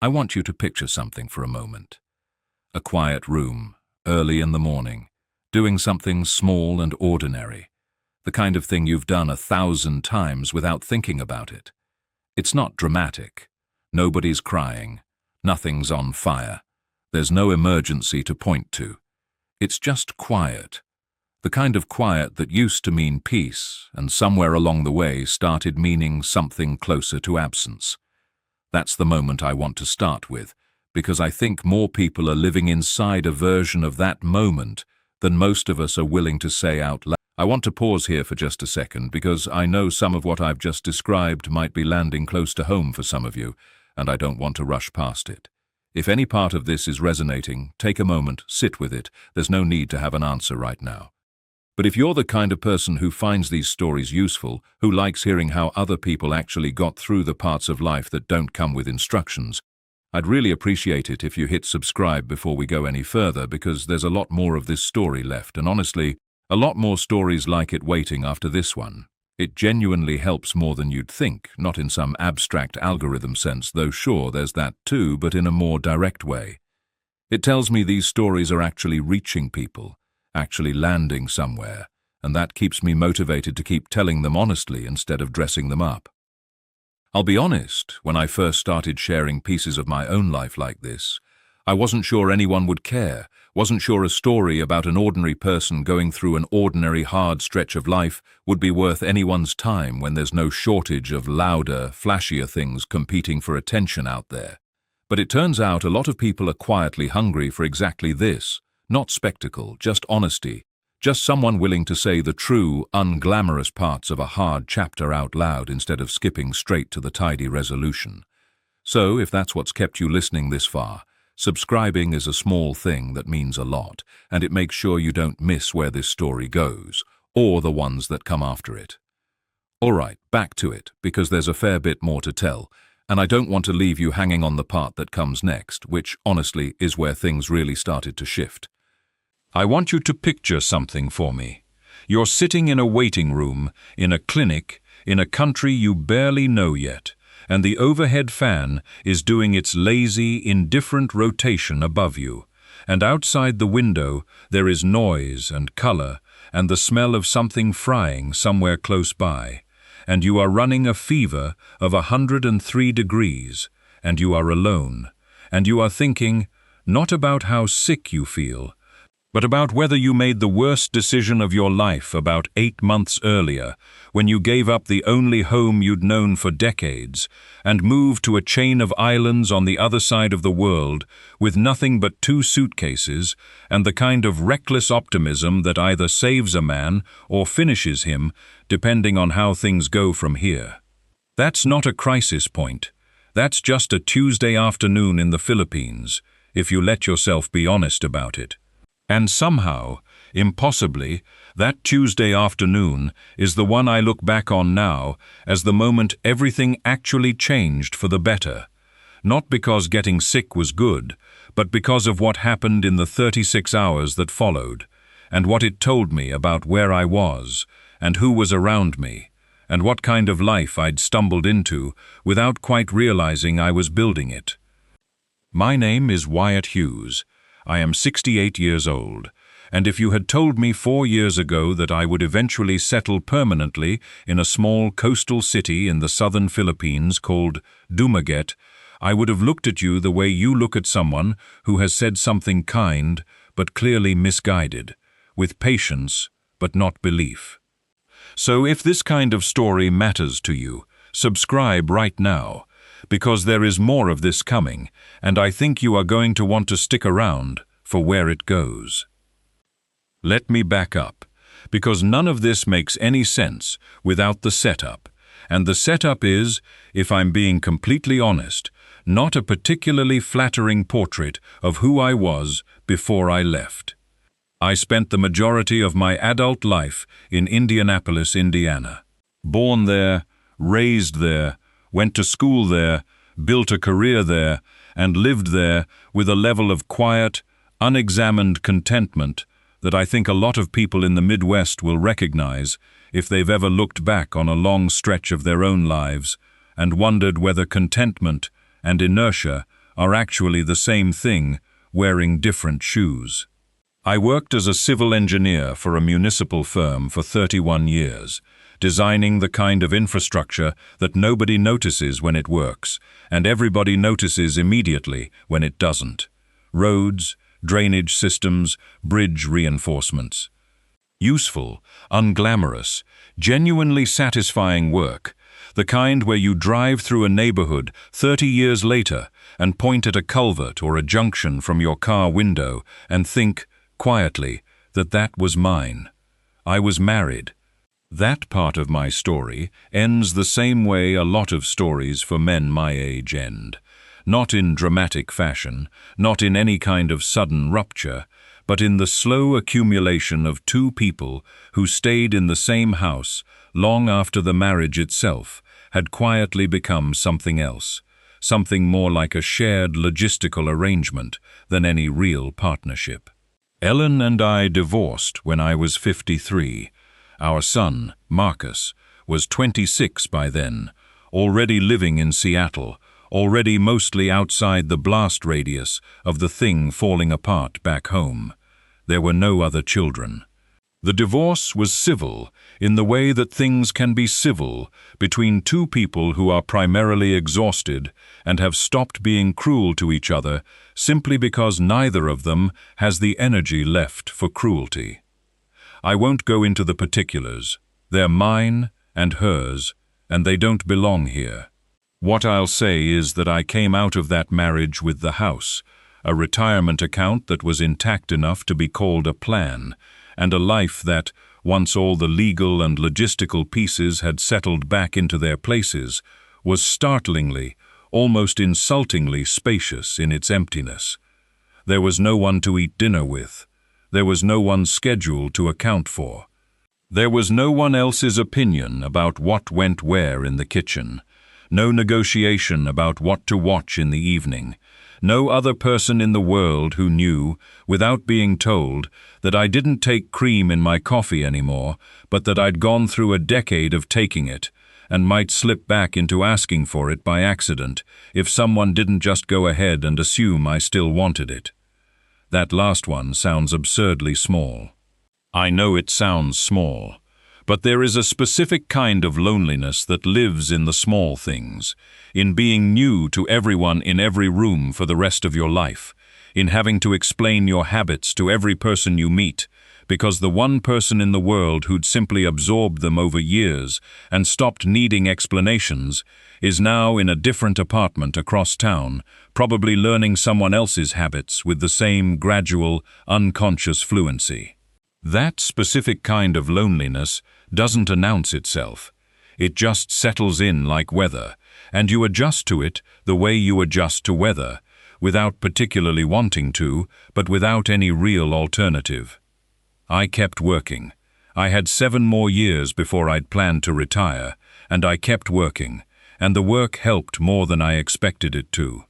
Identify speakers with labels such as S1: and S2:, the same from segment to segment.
S1: I want you to picture something for a moment. A quiet room, early in the morning, doing something small and ordinary, the kind of thing you've done 1,000 times without thinking about it. It's not dramatic. Nobody's crying. Nothing's on fire. There's no emergency to point to. It's just quiet. The kind of quiet that used to mean peace, and somewhere along the way started meaning something closer to absence. That's the moment I want to start with, because I think more people are living inside a version of that moment than most of us are willing to say out loud. I want to pause here for just a second, because I know some of what I've just described might be landing close to home for some of you, and I don't want to rush past it. If any part of this is resonating, take a moment, sit with it. There's no need to have an answer right now. But if you're the kind of person who finds these stories useful, who likes hearing how other people actually got through the parts of life that don't come with instructions, I'd really appreciate it if you hit subscribe before we go any further, because there's a lot more of this story left, and honestly, a lot more stories like it waiting after this one. It genuinely helps more than you'd think, not in some abstract algorithm sense, though sure, there's that too, but in a more direct way. It tells me these stories are actually reaching people, actually landing somewhere, and that keeps me motivated to keep telling them honestly instead of dressing them up. I'll be honest, when I first started sharing pieces of my own life like this, I wasn't sure anyone would care, wasn't sure a story about an ordinary person going through an ordinary hard stretch of life would be worth anyone's time when there's no shortage of louder, flashier things competing for attention out there. But it turns out a lot of people are quietly hungry for exactly this. Not spectacle, just honesty, just someone willing to say the true, unglamorous parts of a hard chapter out loud instead of skipping straight to the tidy resolution. So, if that's what's kept you listening this far, subscribing is a small thing that means a lot, and it makes sure you don't miss where this story goes, or the ones that come after it. Alright, back to it, because there's a fair bit more to tell, and I don't want to leave you hanging on the part that comes next, which, honestly, is where things really started to shift. I want you to picture something for me. You're sitting in a waiting room, in a clinic, in a country you barely know yet, and the overhead fan is doing its lazy, indifferent rotation above you, and outside the window there is noise and color and the smell of something frying somewhere close by, and you are running a fever of 103 degrees, and you are alone, and you are thinking, not about how sick you feel, but about whether you made the worst decision of your life about 8 months earlier, when you gave up the only home you'd known for decades and moved to a chain of islands on the other side of the world with nothing but 2 suitcases and the kind of reckless optimism that either saves a man or finishes him, depending on how things go from here. That's not a crisis point. That's just a Tuesday afternoon in the Philippines, if you let yourself be honest about it. And somehow, impossibly, that Tuesday afternoon is the one I look back on now as the moment everything actually changed for the better. Not because getting sick was good, but because of what happened in the 36 hours that followed, and what it told me about where I was, and who was around me, and what kind of life I'd stumbled into without quite realizing I was building it. My name is Wyatt Hughes. I am 68 years old, and if you had told me 4 years ago that I would eventually settle permanently in a small coastal city in the southern Philippines called Dumaguete, I would have looked at you the way you look at someone who has said something kind but clearly misguided, with patience but not belief. So if this kind of story matters to you, subscribe right now, because there is more of this coming, and I think you are going to want to stick around for where it goes. Let me back up, because none of this makes any sense without the setup, and the setup is, if I'm being completely honest, not a particularly flattering portrait of who I was before I left. I spent the majority of my adult life in Indianapolis, Indiana. Born there, raised there, went to school there, built a career there, and lived there with a level of quiet, unexamined contentment that I think a lot of people in the Midwest will recognize if they've ever looked back on a long stretch of their own lives and wondered whether contentment and inertia are actually the same thing, wearing different shoes. I worked as a civil engineer for a municipal firm for 31 years, designing the kind of infrastructure that nobody notices when it works, and everybody notices immediately when it doesn't. Roads, drainage systems, bridge reinforcements. Useful, unglamorous, genuinely satisfying work, the kind where you drive through a neighborhood 30 years later and point at a culvert or a junction from your car window and think, quietly, that that was mine. I was married. That part of my story ends the same way a lot of stories for men my age end. Not in dramatic fashion, not in any kind of sudden rupture, but in the slow accumulation of two people who stayed in the same house long after the marriage itself had quietly become something else, something more like a shared logistical arrangement than any real partnership. Ellen and I divorced when I was 53. Our son, Marcus, was 26 by then, already living in Seattle, already mostly outside the blast radius of the thing falling apart back home. There were no other children. The divorce was civil in the way that things can be civil between two people who are primarily exhausted and have stopped being cruel to each other simply because neither of them has the energy left for cruelty. I won't go into the particulars. They're mine and hers, and they don't belong here. What I'll say is that I came out of that marriage with the house, a retirement account that was intact enough to be called a plan, and a life that, once all the legal and logistical pieces had settled back into their places, was startlingly, almost insultingly spacious in its emptiness. There was no one to eat dinner with. There was no one's schedule to account for. There was no one else's opinion about what went where in the kitchen, no negotiation about what to watch in the evening, no other person in the world who knew, without being told, that I didn't take cream in my coffee anymore, but that I'd gone through a decade of taking it, and might slip back into asking for it by accident if someone didn't just go ahead and assume I still wanted it. That last one sounds absurdly small. I know it sounds small, but there is a specific kind of loneliness that lives in the small things, in being new to everyone in every room for the rest of your life, in having to explain your habits to every person you meet, because the one person in the world who'd simply absorbed them over years and stopped needing explanations is now in a different apartment across town, probably learning someone else's habits with the same gradual, unconscious fluency. That specific kind of loneliness doesn't announce itself. It just settles in like weather, and you adjust to it the way you adjust to weather, without particularly wanting to, but without any real alternative. I kept working. I had 7 more years before I'd planned to retire, and I kept working, and the work helped more than I expected it to.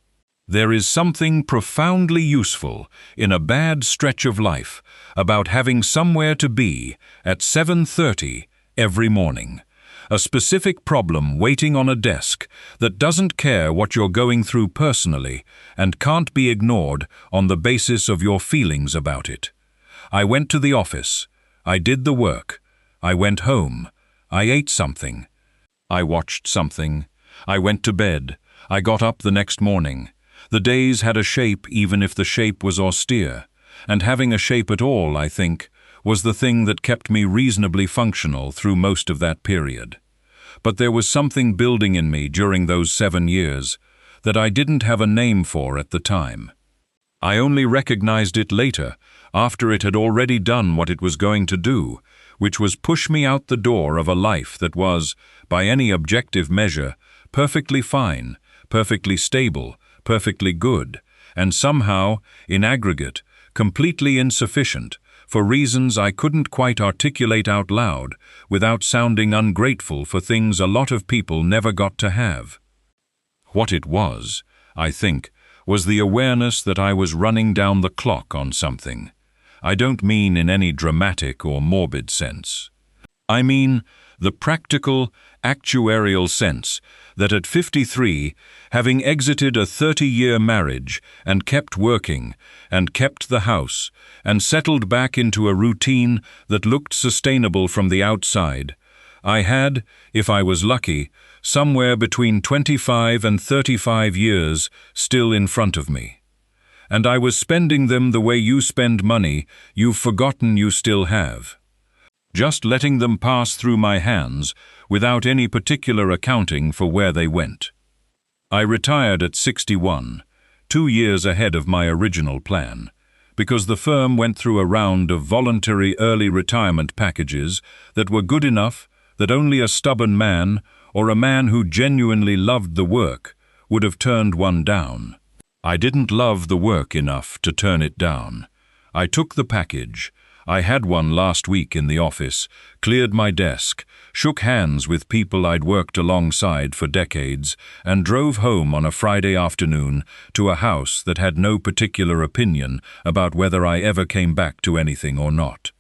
S1: There is something profoundly useful in a bad stretch of life about having somewhere to be at 7:30 every morning. A specific problem waiting on a desk that doesn't care what you're going through personally and can't be ignored on the basis of your feelings about it. I went to the office. I did the work. I went home. I ate something. I watched something. I went to bed. I got up the next morning. The days had a shape even if the shape was austere, and having a shape at all, I think, was the thing that kept me reasonably functional through most of that period. But there was something building in me during those 7 years that I didn't have a name for at the time. I only recognized it later, after it had already done what it was going to do, which was push me out the door of a life that was, by any objective measure, perfectly fine, perfectly stable, perfectly good, and somehow, in aggregate, completely insufficient, for reasons I couldn't quite articulate out loud without sounding ungrateful for things a lot of people never got to have. What it was, I think, was the awareness that I was running down the clock on something. I don't mean in any dramatic or morbid sense. I mean the practical, actuarial sense that at 53, having exited a 30-year marriage and kept working and kept the house and settled back into a routine that looked sustainable from the outside, I had, if I was lucky, somewhere between 25 and 35 years still in front of me. And I was spending them the way you spend money you've forgotten you still have. Just letting them pass through my hands without any particular accounting for where they went. I retired at 61, 2 years ahead of my original plan, because the firm went through a round of voluntary early retirement packages that were good enough that only a stubborn man or a man who genuinely loved the work would have turned one down. I didn't love the work enough to turn it down. I took the package. I had one last week in the office, cleared my desk, shook hands with people I'd worked alongside for decades, and drove home on a Friday afternoon to a house that had no particular opinion about whether I ever came back to anything or not.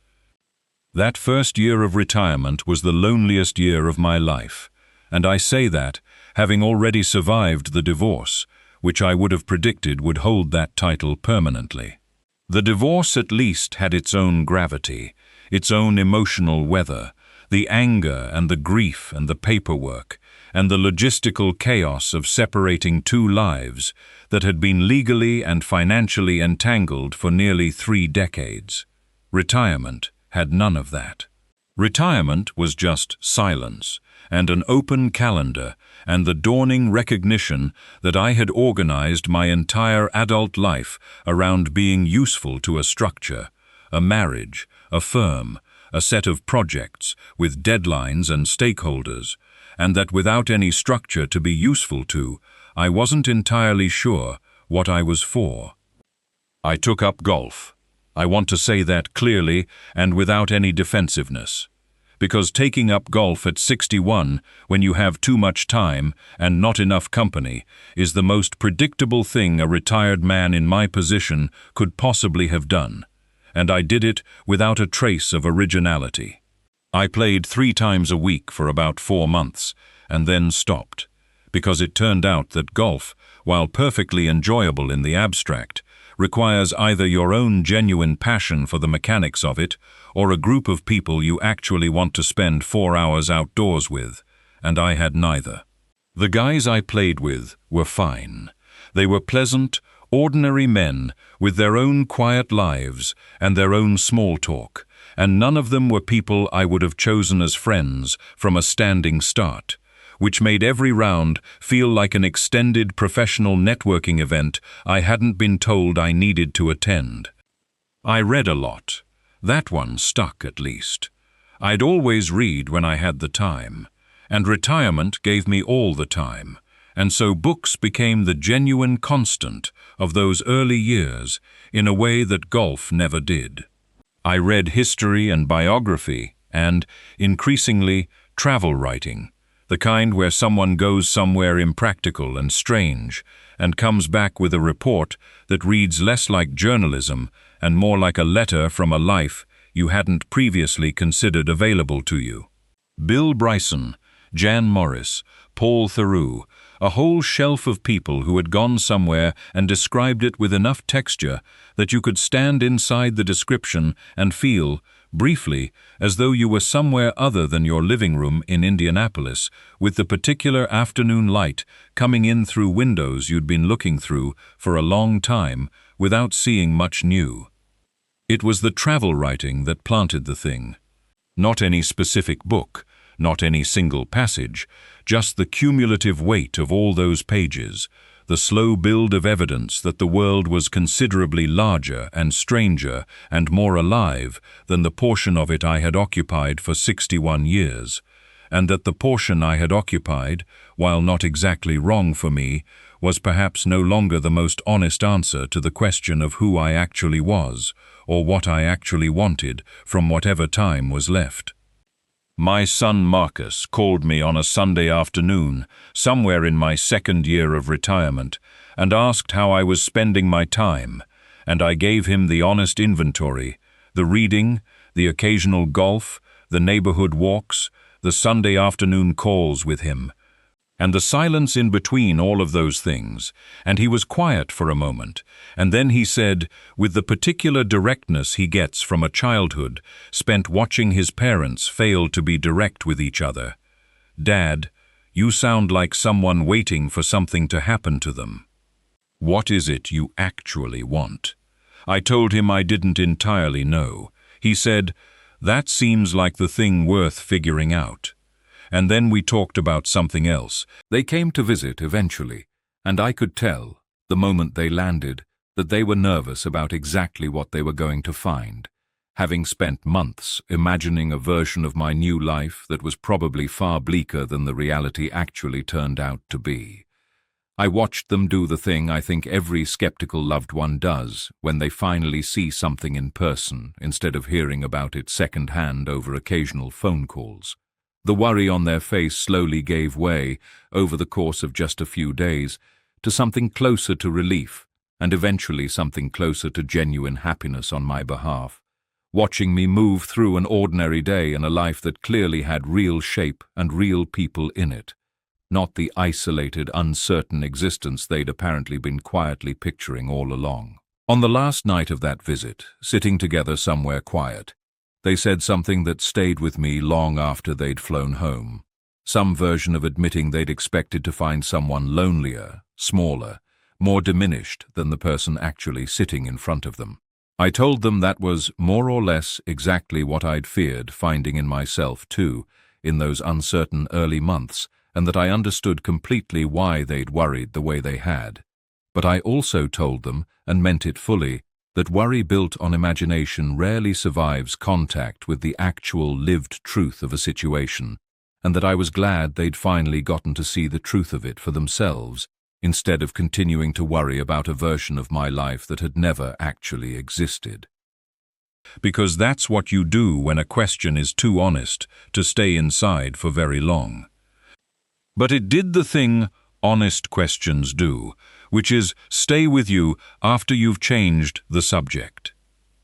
S1: That first year of retirement was the loneliest year of my life, and I say that, having already survived the divorce, which I would have predicted would hold that title permanently. The divorce at least had its own gravity, its own emotional weather, the anger and the grief and the paperwork, and the logistical chaos of separating two lives that had been legally and financially entangled for nearly 3 decades. Retirement had none of that. Retirement was just silence and an open calendar and the dawning recognition that I had organized my entire adult life around being useful to a structure, a marriage, a firm, a set of projects with deadlines and stakeholders, and that without any structure to be useful to, I wasn't entirely sure what I was for. I took up golf. I want to say that clearly and without any defensiveness. Because taking up golf at 61, when you have too much time and not enough company, is the most predictable thing a retired man in my position could possibly have done. And I did it without a trace of originality. I played 3 times a week for about 4 months, and then stopped, because it turned out that golf, while perfectly enjoyable in the abstract, requires either your own genuine passion for the mechanics of it, or a group of people you actually want to spend 4 hours outdoors with, and I had neither. The guys I played with were fine. They were pleasant, ordinary men with their own quiet lives and their own small talk, and none of them were people I would have chosen as friends from a standing start, which made every round feel like an extended professional networking event I hadn't been told I needed to attend. I read a lot. That one stuck, at least. I'd always read when I had the time, and retirement gave me all the time, and so books became the genuine constant of those early years in a way that golf never did. I read history and biography and, increasingly, travel writing, the kind where someone goes somewhere impractical and strange and comes back with a report that reads less like journalism and more like a letter from a life you hadn't previously considered available to you. Bill Bryson, Jan Morris, Paul Theroux, a whole shelf of people who had gone somewhere and described it with enough texture that you could stand inside the description and feel, briefly, as though you were somewhere other than your living room in Indianapolis, with the particular afternoon light coming in through windows you'd been looking through for a long time without seeing much new. It was the travel writing that planted the thing. Not any specific book, not any single passage, just the cumulative weight of all those pages, the slow build of evidence that the world was considerably larger and stranger and more alive than the portion of it I had occupied for 61 years, and that the portion I had occupied, while not exactly wrong for me, was perhaps no longer the most honest answer to the question of who I actually was, or what I actually wanted from whatever time was left. My son Marcus called me on a Sunday afternoon, somewhere in my 2nd year of retirement, and asked how I was spending my time, and I gave him the honest inventory, the reading, the occasional golf,
S2: the neighborhood walks, the Sunday afternoon calls with him, and the silence in between all of those things, and he was quiet for a moment, and then he said, with the particular directness he gets from a childhood spent watching his parents fail to be direct with each other, "Dad, you sound like someone waiting for something to happen to them. What is it you actually want?" I told him I didn't entirely know. He said, "That seems like the thing worth figuring out." And then we talked about something else.
S1: They came to visit eventually, and I could tell, the moment they landed, that they were nervous about exactly what they were going to find, having spent months imagining a version of my new life that was probably far bleaker than the reality actually turned out to be. I watched them do the thing I think every skeptical loved one does when they finally see something in person instead of hearing about it second-hand over occasional phone calls. The worry on their face slowly gave way, over the course of just a few days, to something closer to relief, and eventually something closer to genuine happiness on my behalf, watching me move through an ordinary day in a life that clearly had real shape and real people in it, not the isolated, uncertain existence they'd apparently been quietly picturing all along. On the last night of that visit, sitting together somewhere quiet, they said something that stayed with me long after they'd flown home. Some version of admitting they'd expected to find someone lonelier, smaller, more diminished than the person actually sitting in front of them. I told them that was more or less exactly what I'd feared finding in myself too, in those uncertain early months, and that I understood completely why they'd worried the way they had. But I also told them, and meant it fully, that worry built on imagination rarely survives contact with the actual lived truth of a situation, and that I was glad they'd finally gotten to see the truth of it for themselves, instead of continuing to worry about a version of my life that had never actually existed.
S2: Because that's what you do when a question is too honest to stay inside for very long. But it did the thing honest questions do, which is stay with you after you've changed the subject.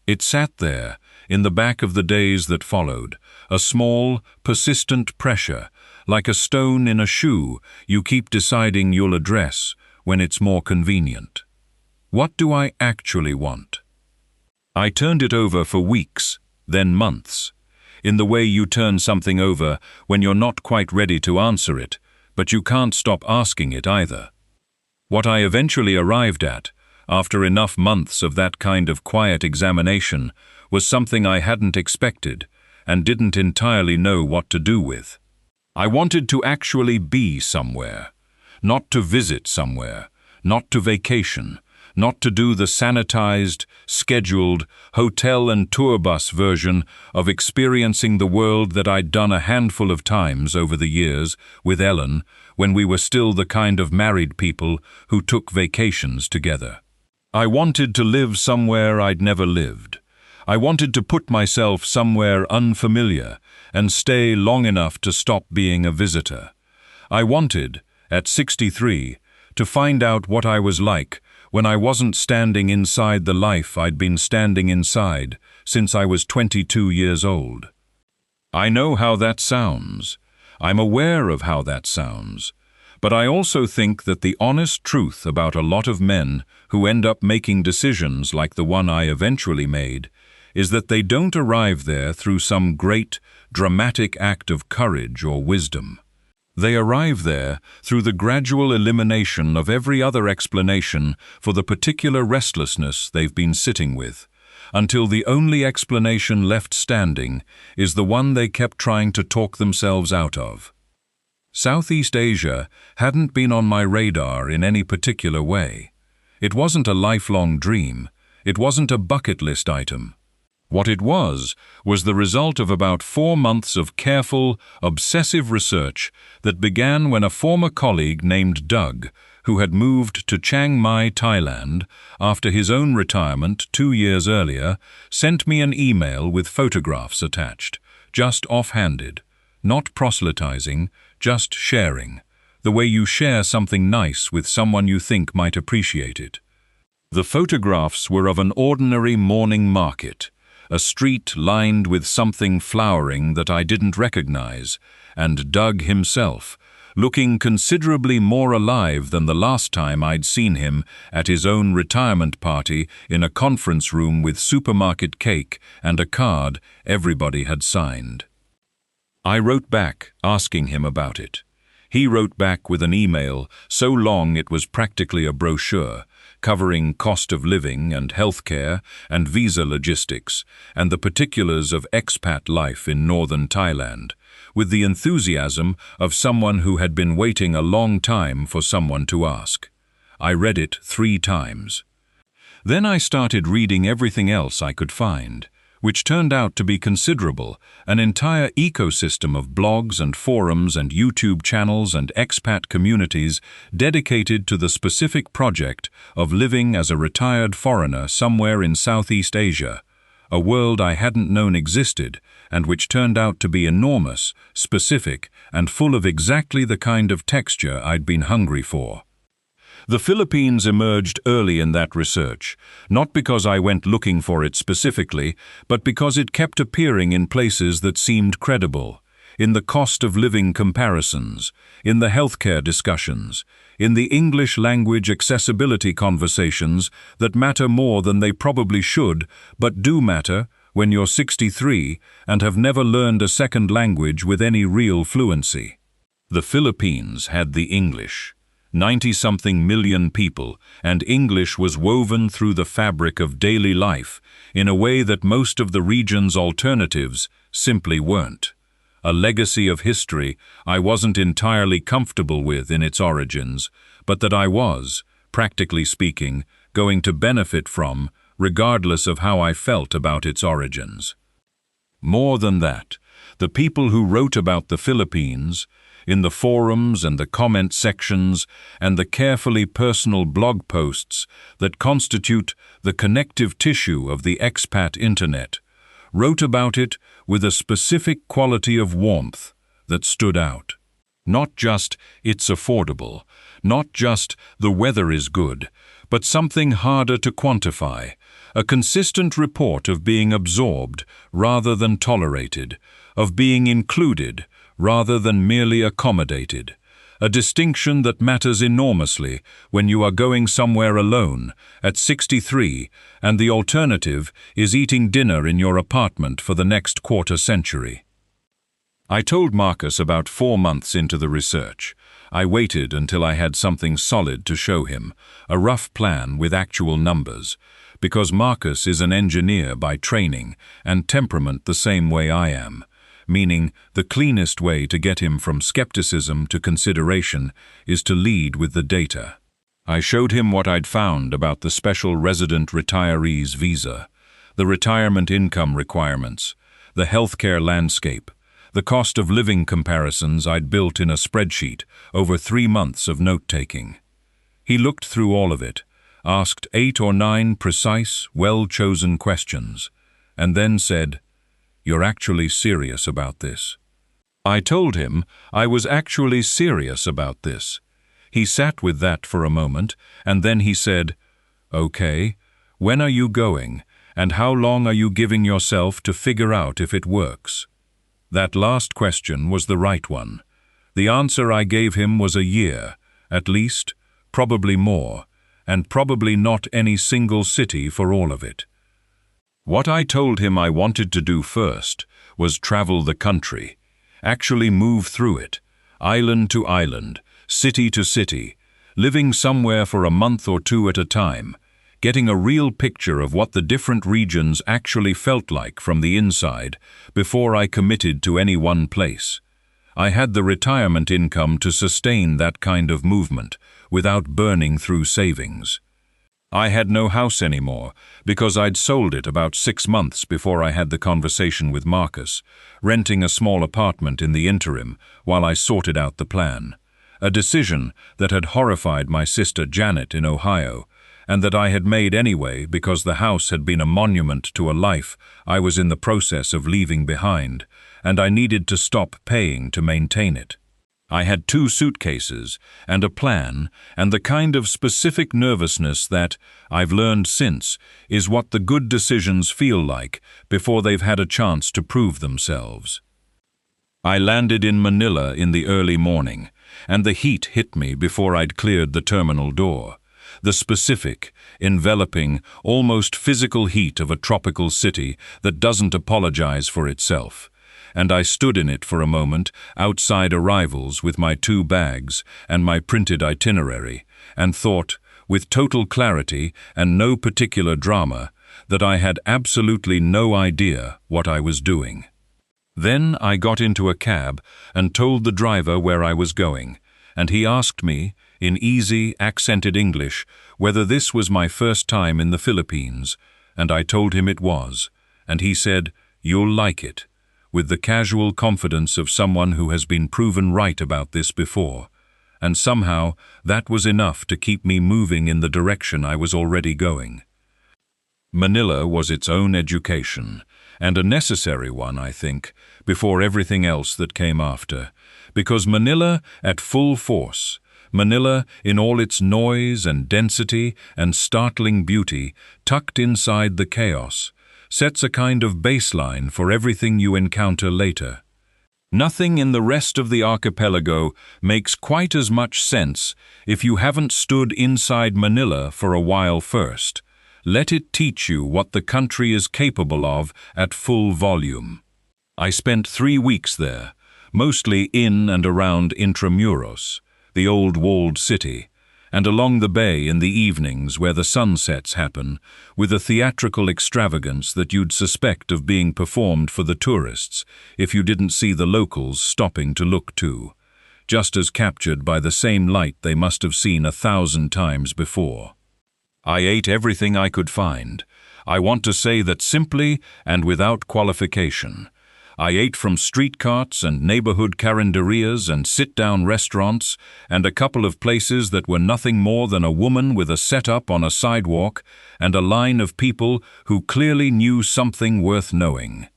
S2: It sat there, in the back of the days that followed, a small, persistent pressure, like a stone in a shoe you keep deciding you'll address when it's more convenient. What do I actually want? I turned it over for weeks, then months, in the way you turn something over when you're not quite ready to answer it, but you can't stop asking it either. What I eventually arrived at, after enough months of that kind of quiet examination, was something I hadn't expected and didn't entirely know what to do with. I wanted to actually be somewhere, not to visit somewhere, not to vacation, not to do the sanitized, scheduled, hotel and tour bus version of experiencing the world that I'd done a handful of times over the years with Ellen when we were still the kind of married people who took vacations together. I wanted to live somewhere I'd never lived. I wanted to put myself somewhere unfamiliar and stay long enough to stop being a visitor. I wanted, at 63, to find out what I was like when I wasn't standing inside the life I'd been standing inside since I was 22 years old. I know how that sounds. I'm aware of how that sounds. But I also think that the honest truth about a lot of men who end up making decisions like the one I eventually made is that they don't arrive there through some great, dramatic act of courage or wisdom. They arrive there through the gradual elimination of every other explanation for the particular restlessness they've been sitting with, until the only explanation left standing is the one they kept trying to talk themselves out of. Southeast Asia hadn't been on my radar in any particular way. It wasn't a lifelong dream. It wasn't a bucket list item. What it was the result of about 4 months of careful, obsessive research that began when a former colleague named Doug, who had moved to Chiang Mai, Thailand, after his own retirement 2 years earlier, sent me an email with photographs attached, just offhanded, not proselytizing, just sharing, the way you share something nice with someone you think might appreciate it. The photographs were of an ordinary morning market, a street lined with something flowering that I didn't recognize, and Doug himself, looking considerably more alive than the last time I'd seen him at his own retirement party in a conference room with supermarket cake and a card everybody had signed. I wrote back asking him about it. He wrote back with an email so long it was practically a brochure, covering cost of living and healthcare and visa logistics and the particulars of expat life in northern Thailand, with the enthusiasm of someone who had been waiting a long time for someone to ask. I read it 3 times. Then I started reading everything else I could find, which turned out to be considerable, an entire ecosystem of blogs and forums and YouTube channels and expat communities dedicated to the specific project of living as a retired foreigner somewhere in Southeast Asia, a world I hadn't known existed and which turned out to be enormous, specific, and full of exactly the kind of texture I'd been hungry for. The Philippines emerged early in that research, not because I went looking for it specifically, but because it kept appearing in places that seemed credible, in the cost of living comparisons, in the healthcare discussions, in the English language accessibility conversations that matter more than they probably should, but do matter when you're 63 and have never learned a second language with any real fluency. The Philippines had the English. 90-something million people, and English was woven through the fabric of daily life in a way that most of the region's alternatives simply weren't. A legacy of history I wasn't entirely comfortable with in its origins, but that I was, practically speaking, going to benefit from, regardless of how I felt about its origins. More than that, the people who wrote about the Philippines, in the forums and the comment sections and the carefully personal blog posts that constitute the connective tissue of the expat internet, wrote about it with a specific quality of warmth that stood out. Not just it's affordable, not just the weather is good, but something harder to quantify, a consistent report of being absorbed rather than tolerated, of being included rather than merely accommodated, a distinction that matters enormously when you are going somewhere alone at 63 and the alternative is eating dinner in your apartment for the next quarter century. I told Marcus about 4 months into the research. I waited until I had something solid to show him, a rough plan with actual numbers, because Marcus is an engineer by training and temperament the same way I am, meaning the cleanest way to get him from skepticism to consideration is to lead with the data. I showed him what I'd found about the special resident retiree's visa, the retirement income requirements, the healthcare landscape, the cost of living comparisons I'd built in a spreadsheet over 3 months of note-taking. He looked through all of it, asked 8 or 9 precise, well-chosen questions, and then said, "You're actually serious about this." I told him I was actually serious about this. He sat with that for a moment, and then he said, "Okay, when are you going, and how long are you giving yourself to figure out if it works?" That last question was the right one. The answer I gave him was a year, at least, probably more, and probably not any single city for all of it. What I told him I wanted to do first was travel the country, actually move through it, island to island, city to city, living somewhere for a month or 2 at a time, getting a real picture of what the different regions actually felt like from the inside before I committed to any one place. I had the retirement income to sustain that kind of movement without burning through savings. I had no house anymore because I'd sold it about 6 months before I had the conversation with Marcus, renting a small apartment in the interim while I sorted out the plan, a decision that had horrified my sister Janet in Ohio, and that I had made anyway because the house had been a monument to a life I was in the process of leaving behind, and I needed to stop paying to maintain it. I had 2 suitcases and a plan and the kind of specific nervousness that, I've learned since, is what the good decisions feel like before they've had a chance to prove themselves. I landed in Manila in the early morning, and the heat hit me before I'd cleared the terminal door. The specific, enveloping, almost physical heat of a tropical city that doesn't apologize for itself. And I stood in it for a moment outside arrivals with my 2 bags and my printed itinerary, and thought, with total clarity and no particular drama, that I had absolutely no idea what I was doing. Then I got into a cab and told the driver where I was going, and he asked me, in easy, accented English, whether this was my first time in the Philippines, and I told him it was, and he said, "You'll like it," with the casual confidence of someone who has been proven right about this before, and somehow that was enough to keep me moving in the direction I was already going. Manila was its own education, and a necessary one, I think, before everything else that came after, because Manila at full force, Manila in all its noise and density and startling beauty, tucked inside the chaos, sets a kind of baseline for everything you encounter later. Nothing in the rest of the archipelago makes quite as much sense if you haven't stood inside Manila for a while first. Let it teach you what the country is capable of at full volume. I spent 3 weeks there, mostly in and around Intramuros, the old walled city, and along the bay in the evenings where the sunsets happen, with a theatrical extravagance that you'd suspect of being performed for the tourists if you didn't see the locals stopping to look too, just as captured by the same light they must have seen 1,000 times before. I ate everything I could find. I want to say that simply and without qualification. I ate from street carts and neighborhood carinderias and sit-down restaurants and a couple of places that were nothing more than a woman with a setup on a sidewalk and a line of people who clearly knew something worth knowing.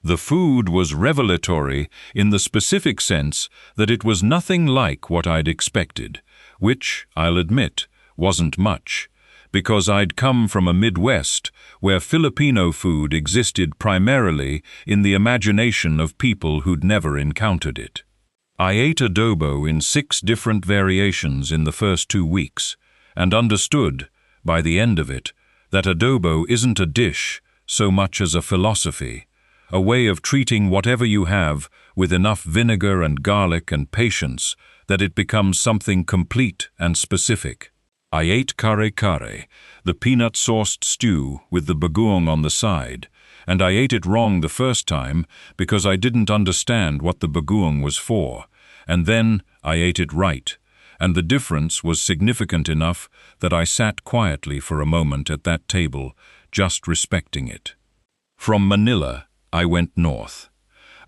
S2: The food was revelatory in the specific sense that it was nothing like what I'd expected, which, I'll admit, wasn't much, because I'd come from a Midwest where Filipino food existed primarily in the imagination of people who'd never encountered it. I ate adobo in 6 different variations in the first 2 weeks, and understood, by the end of it, that adobo isn't a dish so much as a philosophy, a way of treating whatever you have with enough vinegar and garlic and patience that it becomes something complete and specific. I ate kare-kare, the peanut-sauced stew with the bagoong on the side, and I ate it wrong the first time because I didn't understand what the bagoong was for, and then I ate it right, and the difference was significant enough that I sat quietly for a moment at that table, just respecting it. From Manila, I went north.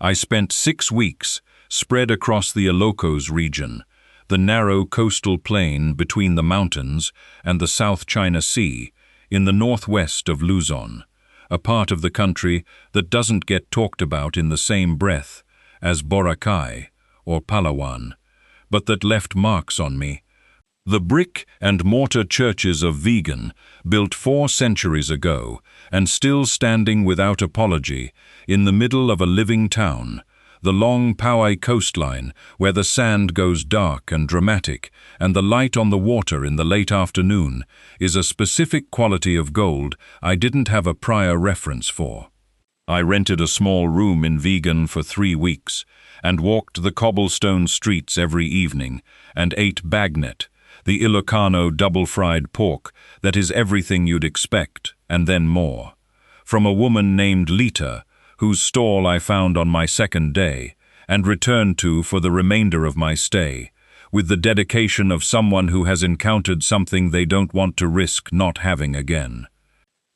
S2: I spent 6 weeks spread across the Ilocos region, the narrow coastal plain between the mountains and the South China Sea, in the northwest of Luzon, a part of the country that doesn't get talked about in the same breath as Boracay or Palawan, but that left marks on me. The brick and mortar churches of Vigan, built 4 centuries ago and still standing without apology in the middle of a living town, the long Poway coastline where the sand goes dark and dramatic and the light on the water in the late afternoon is a specific quality of gold I didn't have a prior reference for. I rented a small room in Vigan for 3 weeks and walked the cobblestone streets every evening and ate bagnet, the Ilocano double-fried pork that is everything you'd expect and then more, from a woman named Lita, whose stall I found on my second day and returned to for the remainder of my stay, with the dedication of someone who has encountered something they don't want to risk not having again.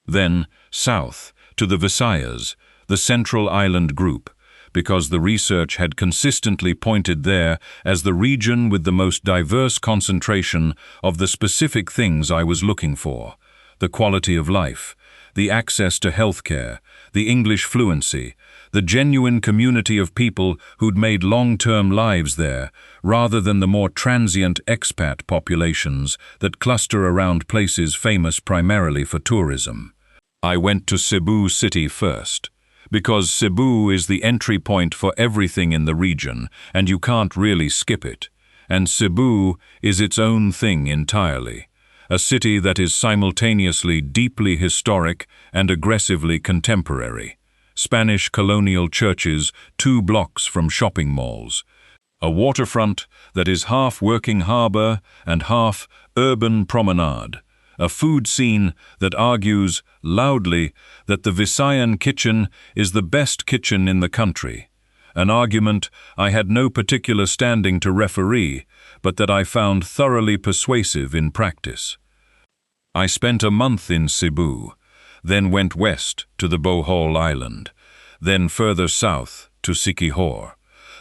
S2: Then, south, to the Visayas, the Central Island Group, because the research had consistently pointed there as the region with the most diverse concentration of the specific things I was looking for: the quality of life, the access to healthcare, the English fluency, the genuine community of people who'd made long-term lives there, rather than the more transient expat populations that cluster around places famous primarily for tourism. I went to Cebu City first, because Cebu is the entry point for everything in the region, and you can't really skip it. And Cebu is its own thing entirely, a city that is simultaneously deeply historic and aggressively contemporary. Spanish colonial churches 2 blocks from shopping malls, a waterfront that is half working harbor and half urban promenade, a food scene that argues loudly that the Visayan kitchen is the best kitchen in the country, an argument I had no particular standing to referee, but that I found thoroughly persuasive in practice. I spent a month in Cebu, then went west to the Bohol Island, then further south to Siquijor,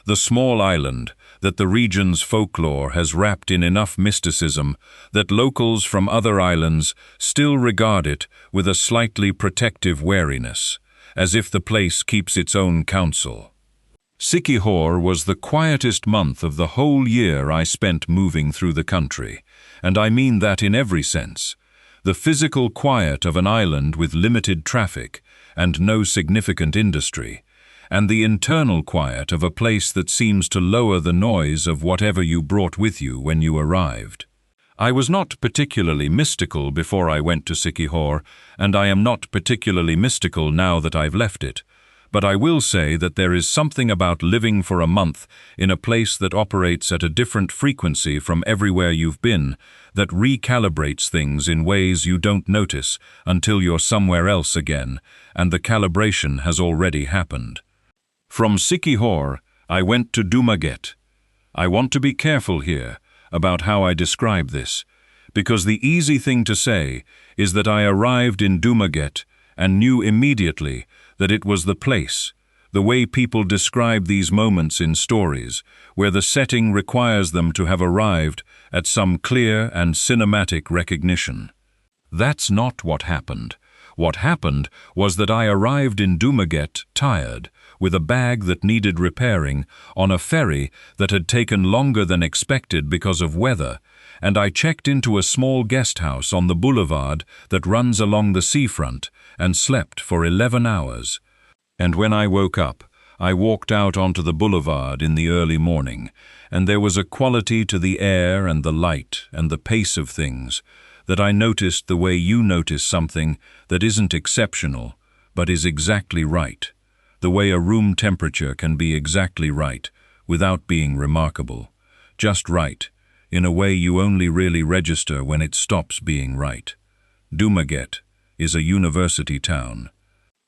S2: the small island that the region's folklore has wrapped in enough mysticism that locals from other islands still regard it with a slightly protective wariness, as if the place keeps its own counsel. Siquijor was the quietest month of the whole year I spent moving through the country, and I mean that in every sense. The physical quiet of an island with limited traffic and no significant industry, and the internal quiet of a place that seems to lower the noise of whatever you brought with you when you arrived. I was not particularly mystical before I went to Siquijor, and I am not particularly mystical now that I've left it. But I will say that there is something about living for a month in a place that operates at a different frequency from everywhere you've been, that recalibrates things in ways you don't notice until you're somewhere else again, and the calibration has already happened. From Siquijor, I went to Dumaguete. I want to be careful here about how I describe this, because the easy thing to say is that I arrived in Dumaguete and knew immediately that it was the place, the way people describe these moments in stories, where the setting requires them to have arrived at some clear and cinematic recognition. That's not what happened. What happened was that I arrived in Dumaguete tired, with a bag that needed repairing, on a ferry that had taken longer than expected because of weather, and I checked into a small guest house on the boulevard that runs along the seafront and slept for 11 hours. And when I woke up, I walked out onto the boulevard in the early morning, and there was a quality to the air and the light and the pace of things that I noticed the way you notice something that isn't exceptional, but is exactly right, the way a room temperature can be exactly right without being remarkable, just right, in a way you only really register when it stops being right. Dumaguete is a university town.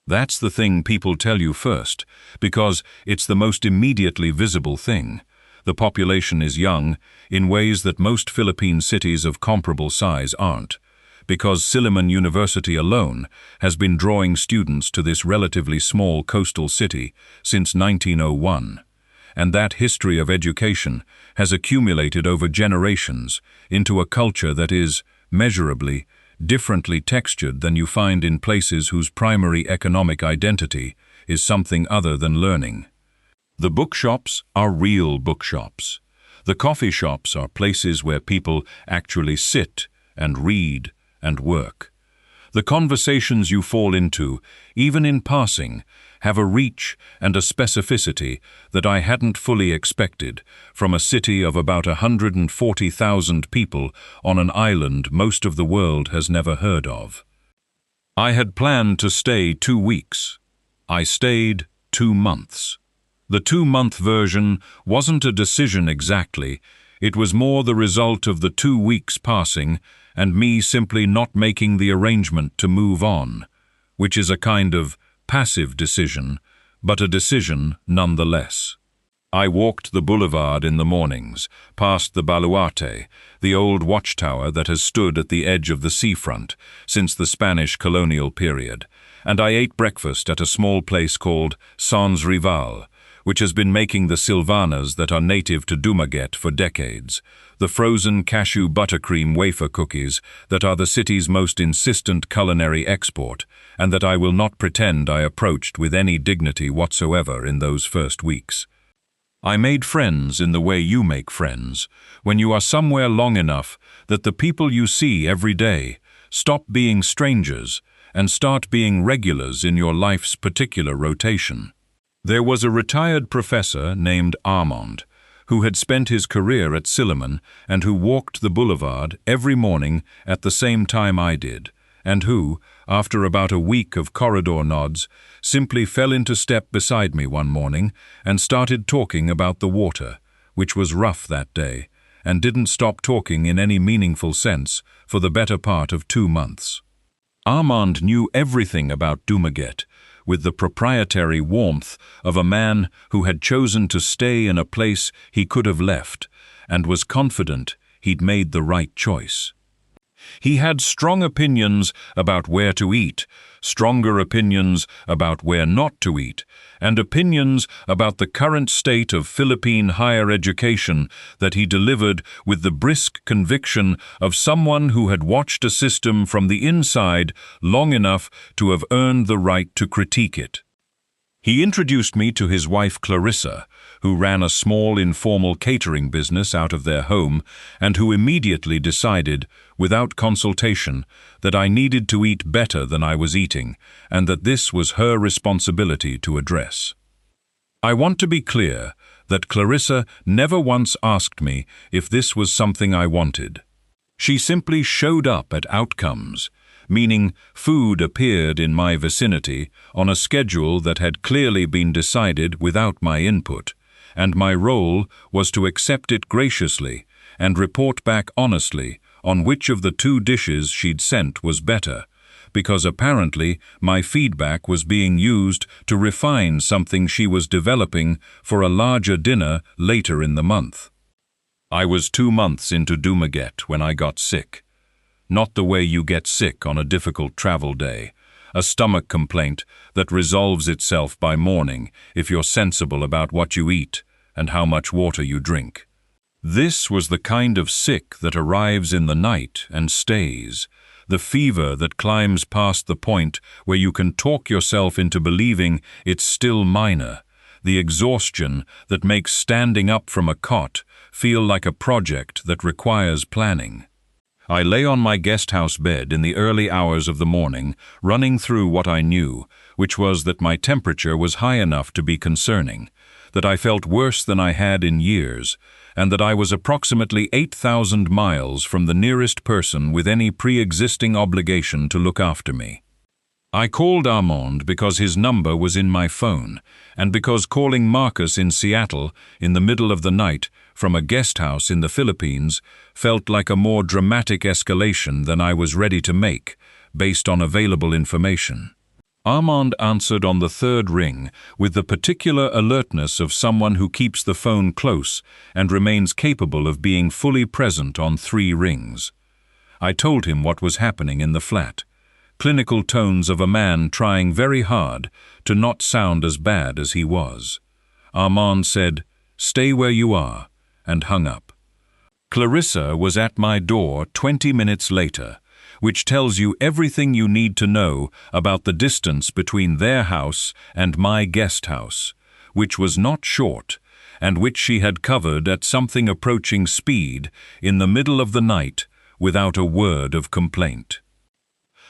S2: That's the thing people tell you first, because it's the most immediately visible thing. The population is young in ways that most Philippine cities of comparable size aren't, because Silliman University alone has been drawing students to this relatively small coastal city since 1901. And that history of education has accumulated over generations into a culture that is, measurably, differently textured than you find in places whose primary economic identity is something other than learning. The bookshops are real bookshops. The coffee shops are places where people actually sit and read and work. The conversations you fall into, even in passing, have a reach and a specificity that I hadn't fully expected from a city of about 140,000 people on an island most of the world has never heard of. I had planned to stay 2 weeks. I stayed 2 months. The 2-month version wasn't a decision exactly. It was more the result of the 2 weeks passing and me simply not making the arrangement to move on, which is a kind of passive decision, but a decision nonetheless. I walked the boulevard in the mornings, past the Baluarte, the old watchtower that has stood at the edge of the seafront since the Spanish colonial period, and I ate breakfast at a small place called Sans Rival, which has been making the Sylvanas that are native to Dumaguete for decades, the frozen cashew buttercream wafer cookies that are the city's most insistent culinary export, and that I will not pretend I approached with any dignity whatsoever in those first weeks. I made friends in the way you make friends, when you are somewhere long enough that the people you see every day stop being strangers and start being regulars in your life's particular rotation. There was a retired professor named Armand, who had spent his career at Silliman and who walked the boulevard every morning at the same time I did, and who, after about a week of corridor nods, simply fell into step beside me one morning and started talking about the water, which was rough that day, and didn't stop talking in any meaningful sense for the better part of 2 months. Armand knew everything about Dumaguete, with the proprietary warmth of a man who had chosen to stay in a place he could have left, and was confident he'd made the right choice. He had strong opinions about where to eat, stronger opinions about where not to eat, and opinions about the current state of Philippine higher education that he delivered with the brisk conviction of someone who had watched a system from the inside long enough to have earned the right to critique it. He introduced me to his wife Clarissa, who ran a small informal catering business out of their home and who immediately decided, without consultation, that I needed to eat better than I was eating and that this was her responsibility to address. I want to be clear that Clarissa never once asked me if this was something I wanted. She simply showed up at outcomes, meaning food appeared in my vicinity on a schedule that had clearly been decided without my input, and my role was to accept it graciously and report back honestly on which of the 2 dishes she'd sent was better, because apparently my feedback was being used to refine something she was developing for a larger dinner later in the month. I was 2 months into Dumaguete when I got sick. Not the way you get sick on a difficult travel day, a stomach complaint that resolves itself by morning if you're sensible about what you eat and how much water you drink. This was the kind of sick that arrives in the night and stays, the fever that climbs past the point where you can talk yourself into believing it's still minor, the exhaustion that makes standing up from a cot feel like a project that requires planning. I lay on my guest house bed in the early hours of the morning, running through what I knew, which was that my temperature was high enough to be concerning, that I felt worse than I had in years, and that I was approximately 8,000 miles from the nearest person with any pre-existing obligation to look after me. I called Armand because his number was in my phone, and because calling Marcus in Seattle in the middle of the night from a guest house in the Philippines felt like a more dramatic escalation than I was ready to make, based on available information. Armand answered on the 3rd ring with the particular alertness of someone who keeps the phone close and remains capable of being fully present on 3 rings. I told him what was happening in the flat. Clinical tones of a man trying very hard to not sound as bad as he was. Armand said, "Stay where you are," and hung up. Clarissa was at my door 20 minutes later, which tells you everything you need to know about the distance between their house and my guest house, which was not short, and which she had covered at something approaching speed in the middle of the night without a word of complaint.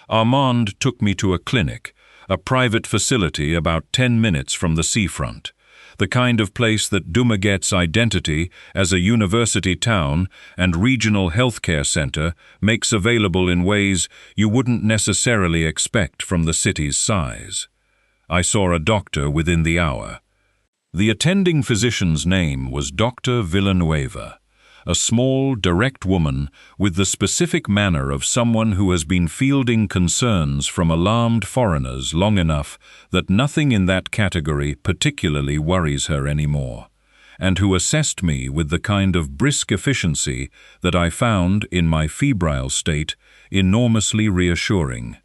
S2: Armand took me to a clinic, a private facility about 10 minutes from the seafront, the kind of place that Dumaguete's identity as a university town and regional healthcare center makes available in ways you wouldn't necessarily expect from the city's size. I saw a doctor within the hour. The attending physician's name was Dr. Villanueva, a small, direct woman with the specific manner of someone who has been fielding concerns from alarmed foreigners long enough that nothing in that category particularly worries her anymore, and who assessed me with the kind of brisk efficiency that I found, in my febrile state, enormously reassuring.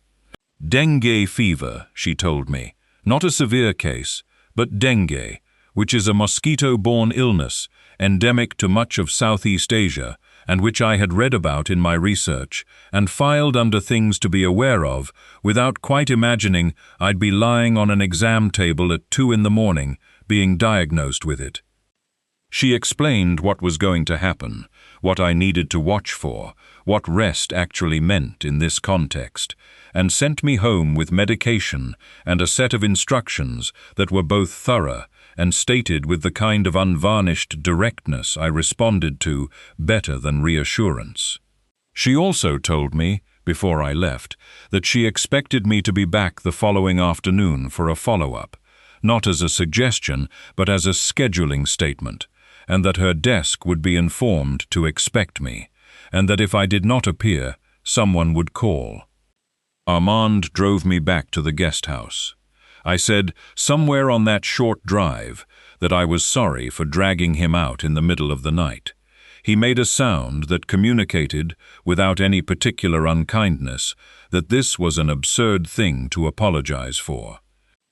S2: "Dengue fever," she told me. "Not a severe case, but dengue, which is a mosquito-borne illness endemic to much of Southeast Asia, and which I had read about in my research and filed under things to be aware of, without quite imagining I'd be lying on an exam table at 2 in the morning, being diagnosed with it. She explained what was going to happen, what I needed to watch for, what rest actually meant in this context, and sent me home with medication and a set of instructions that were both thorough and stated with the kind of unvarnished directness I responded to better than reassurance. She also told me, before I left, that she expected me to be back the following afternoon for a follow-up, not as a suggestion but as a scheduling statement, and that her desk would be informed to expect me, and that if I did not appear, someone would call. Armand drove me back to the guest house. I said, somewhere on that short drive, that I was sorry for dragging him out in the middle of the night. He made a sound that communicated, without any particular unkindness, that this was an absurd thing to apologize for.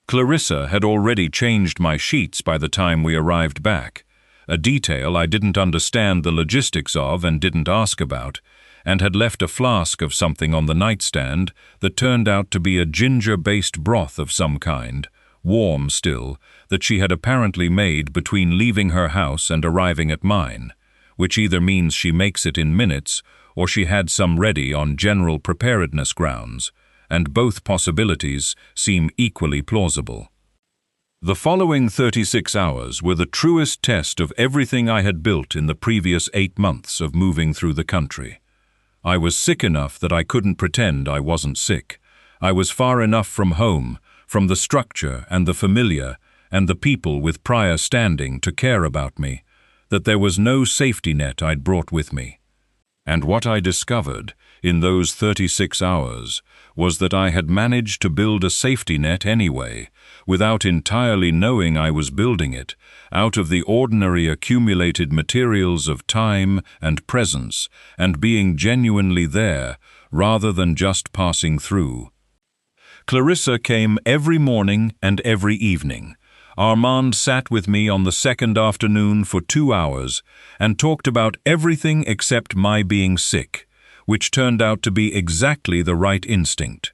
S2: Clarissa had already changed my sheets by the time we arrived back, a detail I didn't understand the logistics of and didn't ask about, and had left a flask of something on the nightstand that turned out to be a ginger-based broth of some kind, warm still, that she had apparently made between leaving her house and arriving at mine, which either means she makes it in minutes or she had some ready on general preparedness grounds, and both possibilities seem equally plausible. The following 36 hours were the truest test of everything I had built in the previous 8 months of moving through the country. I was sick enough that I couldn't pretend I wasn't sick. I was far enough from home, from the structure and the familiar and the people with prior standing to care about me, that there was no safety net I'd brought with me. And what I discovered in those 36 hours was that I had managed to build a safety net anyway, without entirely knowing I was building it, out of the ordinary accumulated materials of time and presence, and being genuinely there, rather than just passing through. Clarissa came every morning and every evening. Armand sat with me on the second afternoon for 2 hours and talked about everything except my being sick, which turned out to be exactly the right instinct.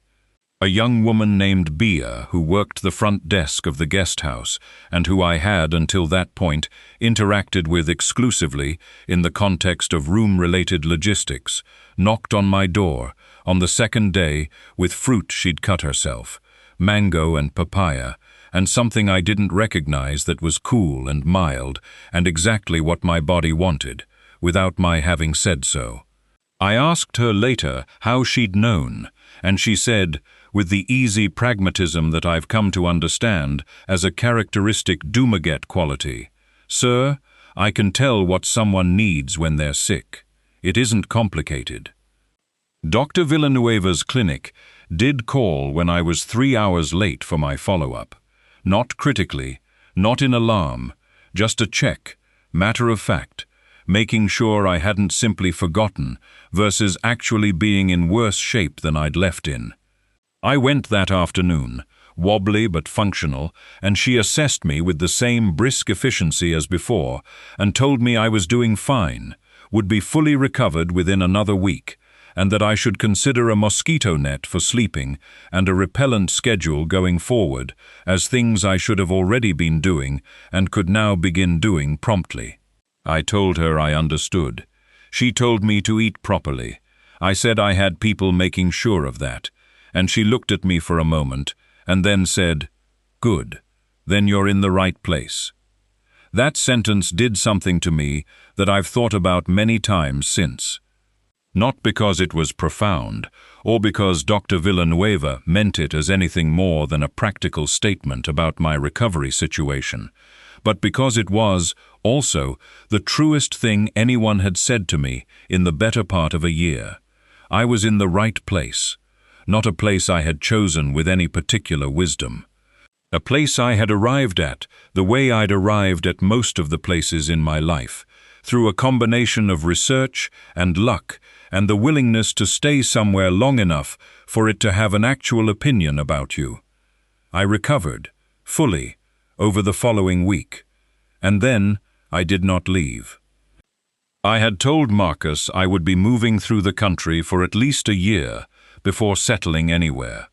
S2: A young woman named Bia, who worked the front desk of the guest house and who I had, until that point, interacted with exclusively in the context of room-related logistics, knocked on my door on the second day with fruit she'd cut herself, mango and papaya, and something I didn't recognize that was cool and mild and exactly what my body wanted, without my having said so. I asked her later how she'd known, and she said, with the easy pragmatism that I've come to understand as a characteristic Dumaguete quality, "Sir, I can tell what someone needs when they're sick. It isn't complicated." Dr. Villanueva's clinic did call when I was 3 hours late for my follow-up. Not critically, not in alarm, just a check, matter of fact, making sure I hadn't simply forgotten versus actually being in worse shape than I'd left in. I went that afternoon, wobbly but functional, and she assessed me with the same brisk efficiency as before and told me I was doing fine, would be fully recovered within another week, and that I should consider a mosquito net for sleeping and a repellent schedule going forward as things I should have already been doing and could now begin doing promptly. I told her I understood. She told me to eat properly. I said I had people making sure of that, and she looked at me for a moment and then said, "Good, then you're in the right place." That sentence did something to me that I've thought about many times since. Not because it was profound, or because Dr. Villanueva meant it as anything more than a practical statement about my recovery situation, but because it was, also, the truest thing anyone had said to me in the better part of a year. I was in the right place, not a place I had chosen with any particular wisdom. A place I had arrived at the way I'd arrived at most of the places in my life, through a combination of research and luck and the willingness to stay somewhere long enough for it to have an actual opinion about you. I recovered, fully, over the following week, and then I did not leave. I had told Marcus I would be moving through the country for at least a year before settling anywhere.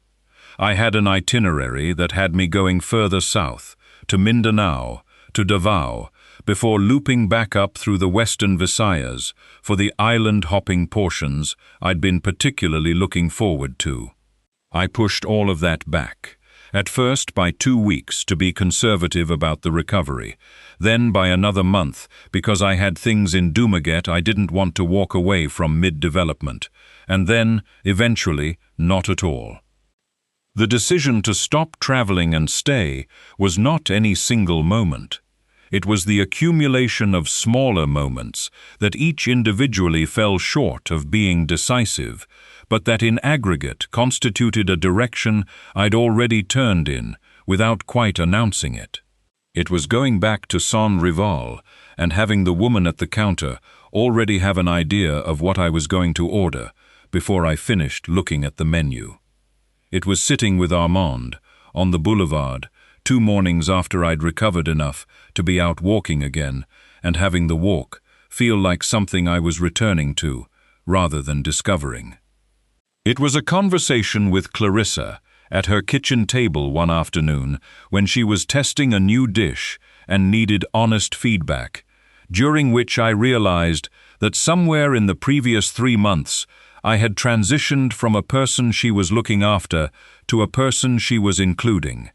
S2: I had an itinerary that had me going further south, to Mindanao, to Davao, before looping back up through the western Visayas for the island-hopping portions I'd been particularly looking forward to. I pushed all of that back, at first by 2 weeks to be conservative about the recovery, then by another month because I had things in Dumaguete I didn't want to walk away from mid-development, and then, eventually, not at all. The decision to stop traveling and stay was not any single moment. It was the accumulation of smaller moments that each individually fell short of being decisive, but that in aggregate constituted a direction I'd already turned in without quite announcing it. It was going back to San Rival and having the woman at the counter already have an idea of what I was going to order before I finished looking at the menu. It was sitting with Armand on the boulevard 2 mornings after I'd recovered enough to be out walking again and having the walk feel like something I was returning to rather than discovering. It was a conversation with Clarissa at her kitchen table one afternoon when she was testing a new dish and needed honest feedback, during which I realized that somewhere in the previous 3 months I had transitioned from a person she was looking after to a person she was including,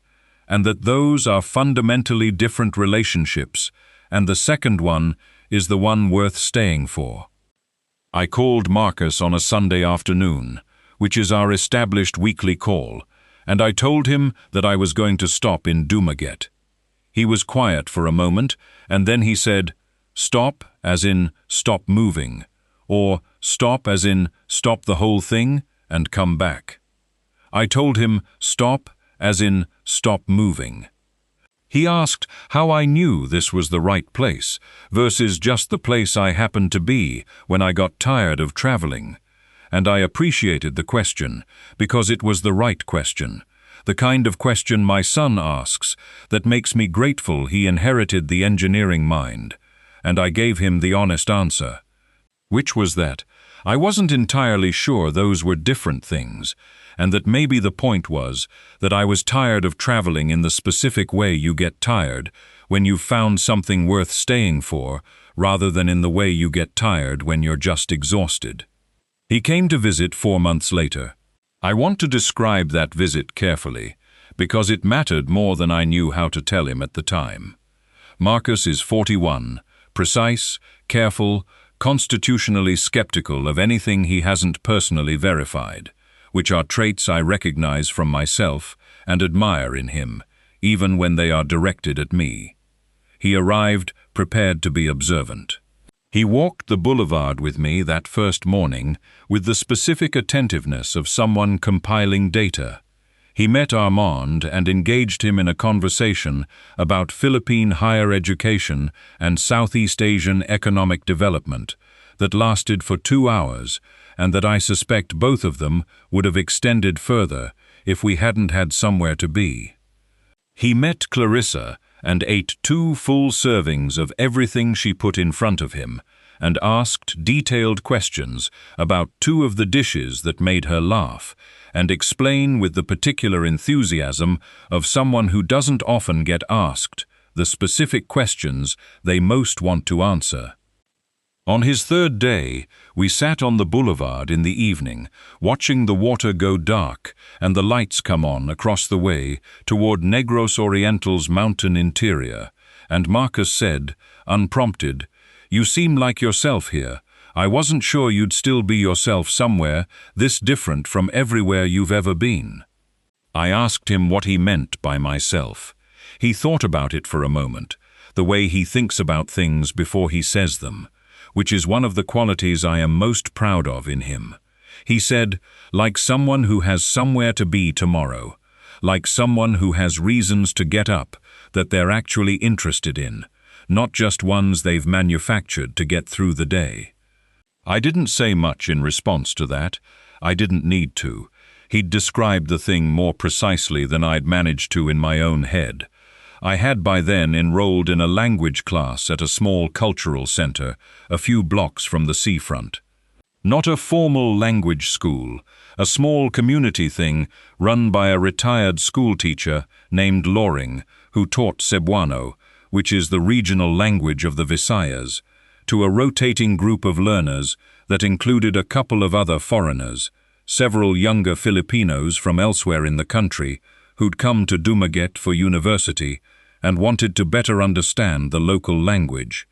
S2: and that those are fundamentally different relationships, and the second one is the one worth staying for. I called Marcus on a Sunday afternoon, which is our established weekly call, and I told him that I was going to stop in Dumaguete. He was quiet for a moment, and then he said, "Stop, as in stop moving," or "stop as in stop the whole thing and come back." I told him, "Stop as in stop moving." He asked how I knew this was the right place versus just the place I happened to be when I got tired of traveling. And I appreciated the question because it was the right question, the kind of question my son asks that makes me grateful he inherited the engineering mind. And I gave him the honest answer, which was that I wasn't entirely sure those were different things, and that maybe the point was that I was tired of traveling in the specific way you get tired when you've found something worth staying for, rather than in the way you get tired when you're just exhausted. He came to visit 4 months later. I want to describe that visit carefully, because it mattered more than I knew how to tell him at the time. Marcus is 41, precise, careful, constitutionally skeptical of anything he hasn't personally verified, which are traits I recognize from myself and admire in him, even when they are directed at me. He arrived prepared to be observant. He walked the boulevard with me that first morning with the specific attentiveness of someone compiling data. He met Armand and engaged him in a conversation about Philippine higher education and Southeast Asian economic development that lasted for 2 hours, and that I suspect both of them would have extended further if we hadn't had somewhere to be. He met Clarissa and ate 2 full servings of everything she put in front of him, and asked detailed questions about 2 of the dishes that made her laugh, and explain with the particular enthusiasm of someone who doesn't often get asked the specific questions they most want to answer. On his 3rd day, we sat on the boulevard in the evening, watching the water go dark and the lights come on across the way toward Negros Oriental's mountain interior, and Marcus said, unprompted, "You seem like yourself here. I wasn't sure you'd still be yourself somewhere this different from everywhere you've ever been." I asked him what he meant by myself. He thought about it for a moment, the way he thinks about things before he says them, which is one of the qualities I am most proud of in him. He said, like someone who has somewhere to be tomorrow, like someone who has reasons to get up that they're actually interested in, not just ones they've manufactured to get through the day. I didn't say much in response to that. I didn't need to. He'd described the thing more precisely than I'd managed to in my own head. I had by then enrolled in a language class at a small cultural center a few blocks from the seafront. Not a formal language school, a small community thing run by a retired school teacher named Loring, who taught Cebuano, which is the regional language of the Visayas, to a rotating group of learners that included a couple of other foreigners, several younger Filipinos from elsewhere in the country who'd come to Dumaguete for university and wanted to better understand the local language,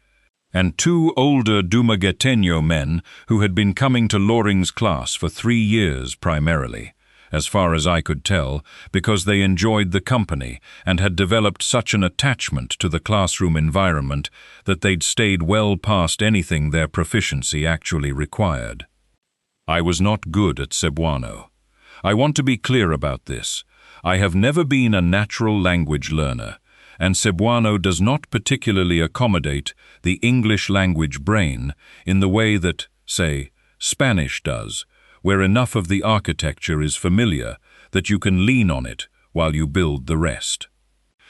S2: and two older Dumagueteño men who had been coming to Loring's class for 3 years primarily, as far as I could tell, because they enjoyed the company and had developed such an attachment to the classroom environment that they'd stayed well past anything their proficiency actually required. I was not good at Cebuano. I want to be clear about this. I have never been a natural language learner, and Cebuano does not particularly accommodate the English language brain in the way that, say, Spanish does, where enough of the architecture is familiar that you can lean on it while you build the rest.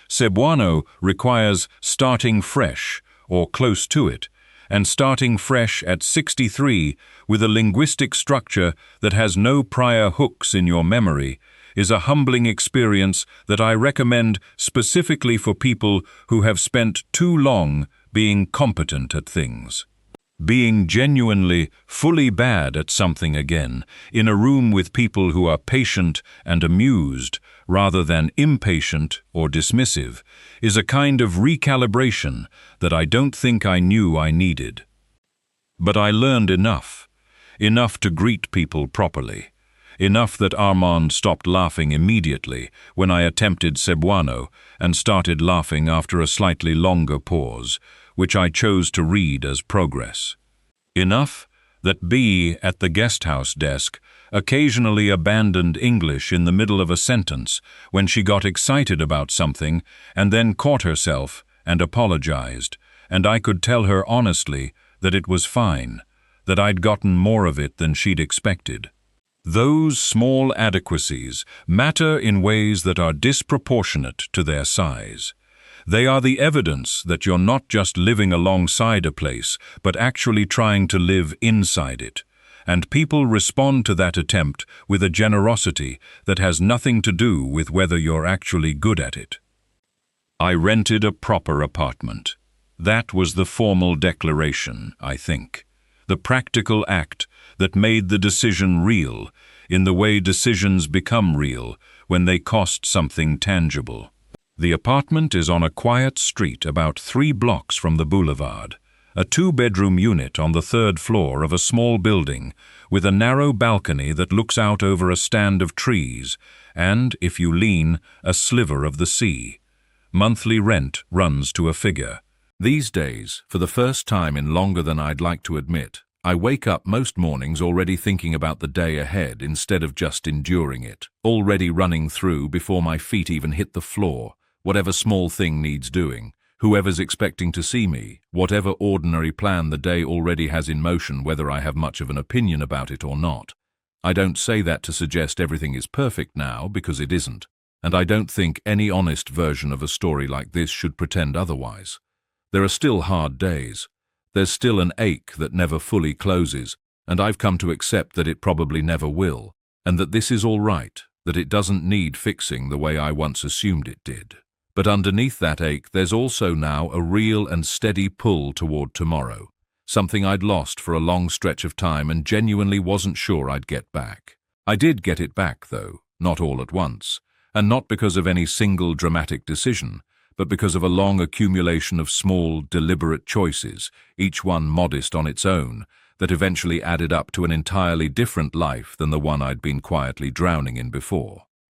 S2: Cebuano requires starting fresh, or close to it, and starting fresh at 63 with a linguistic structure that has no prior hooks in your memory is a humbling experience that I recommend specifically for people who have spent too long being competent at things. Being genuinely, fully bad at something again, in a room with people who are patient and amused rather than impatient or dismissive, is a kind of recalibration that I don't think I knew I needed. But I learned enough to greet people properly. Enough that Armand stopped laughing immediately when I attempted Cebuano and started laughing after a slightly longer pause, which I chose to read as progress. Enough that B at the guesthouse desk occasionally abandoned English in the middle of a sentence when she got excited about something and then caught herself and apologized, and I could tell her honestly that it was fine, that I'd gotten more of it than she'd expected. Those small adequacies matter in ways that are disproportionate to their size. They are the evidence that you're not just living alongside a place, but actually trying to live inside it. And people respond to that attempt with a generosity that has nothing to do with whether you're actually good at it. I rented a proper apartment. That was the formal declaration, I think. The practical act that made the decision real, in the way decisions become real when they cost something tangible. The apartment is on a quiet street about 3 blocks from the boulevard, a 2-bedroom unit on the 3rd floor of a small building with a narrow balcony that looks out over a stand of trees and, if you lean, a sliver of the sea. Monthly rent runs to a figure.
S1: These days, for the first time in longer than I'd like to admit, I wake up most mornings already thinking about the day ahead instead of just enduring it, already running through before my feet even hit the floor, whatever small thing needs doing, whoever's expecting to see me, whatever ordinary plan the day already has in motion, whether I have much of an opinion about it or not. I don't say that to suggest everything is perfect now, because it isn't, and I don't think any honest version of a story like this should pretend otherwise. There are still hard days. There's still an ache that never fully closes, and I've come to accept that it probably never will, and that this is all right, that it doesn't need fixing the way I once assumed it did. But underneath that ache, there's also now a real and steady pull toward tomorrow, something I'd lost for a long stretch of time and genuinely wasn't sure I'd get back. I did get it back, though, not all at once, and not because of any single dramatic decision, but because of a long accumulation of small, deliberate choices, each one modest on its own, that eventually added up to an entirely different life than the one I'd been quietly drowning in before.